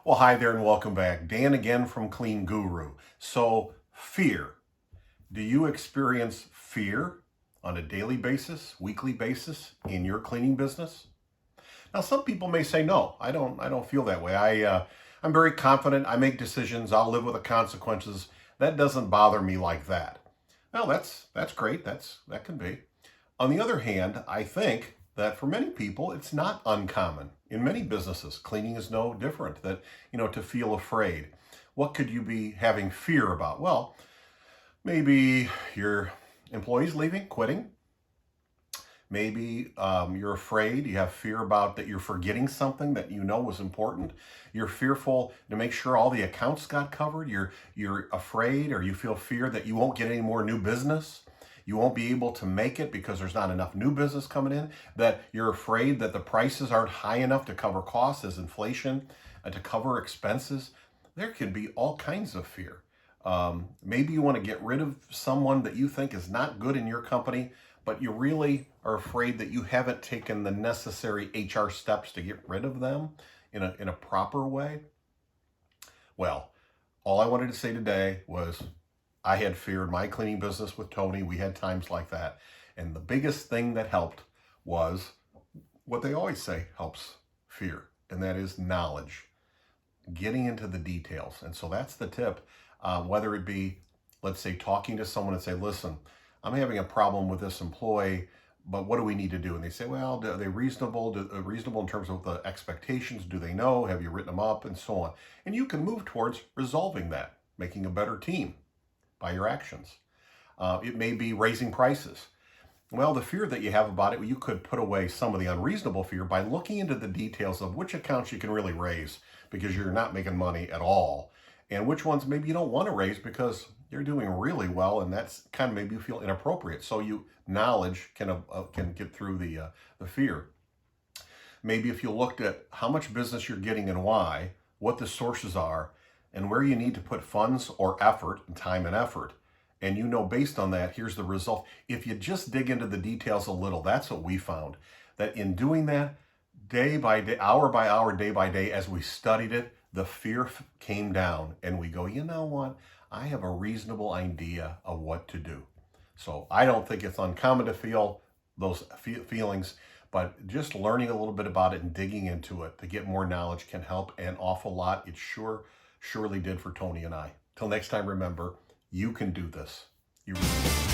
Well, hi there and welcome back. Dan again from Clean Guru. So, fear. Do you experience fear on a daily basis, weekly basis in your cleaning business? Now, some people may say, no, I don't feel that way. I'm very confident. I make decisions. I'll live with the consequences. That doesn't bother me like that. Well, that's great. That can be. On the other hand, I think that for many people, it's not uncommon. In many businesses, cleaning is no different, that, to feel afraid. What could you be having fear about? Well, maybe your employees leaving, quitting. Maybe you're afraid, you have fear about that you're forgetting something that you know was important. You're fearful to make sure all the accounts got covered. You're afraid, or you feel fear that you won't get any more new business. You won't be able to make it because there's not enough new business coming in. That you're afraid that the prices aren't high enough to cover costs as inflation, to cover expenses. There can be all kinds of fear. Maybe you want to get rid of someone that you think is not good in your company, but you really are afraid that you haven't taken the necessary HR steps to get rid of them in a proper way. Well, all I wanted to say today was I had fear in my cleaning business with Tony. We had times like that. And the biggest thing that helped was what they always say helps fear, and that is knowledge, getting into the details. And so that's the tip. Whether it be, let's say, talking to someone and say, listen, I'm having a problem with this employee, but what do we need to do? And they say, well, are they reasonable? Reasonable in terms of the expectations? Do they know? Have you written them up? And so on. And you can move towards resolving that, making a better team by your actions. It may be raising prices. Well, the fear that you have about it, you could put away some of the unreasonable fear by looking into the details of which accounts you can really raise because you're not making money at all, and which ones maybe you don't want to raise because you're doing really well, and that's kind of maybe you feel inappropriate. So knowledge can get through the fear. Maybe if you looked at how much business you're getting and why, what the sources are, and where you need to put funds or effort, and time and effort, and based on that, here's the result. If you just dig into the details a little, that's what we found. That in doing that, day by day, hour by hour, day by day, as we studied it, the fear came down, and we go, you know what? I have a reasonable idea of what to do. So I don't think it's uncommon to feel those feelings, but just learning a little bit about it and digging into it to get more knowledge can help an awful lot. It surely did for Tony and I. Till next time, remember, you can do this. You really can.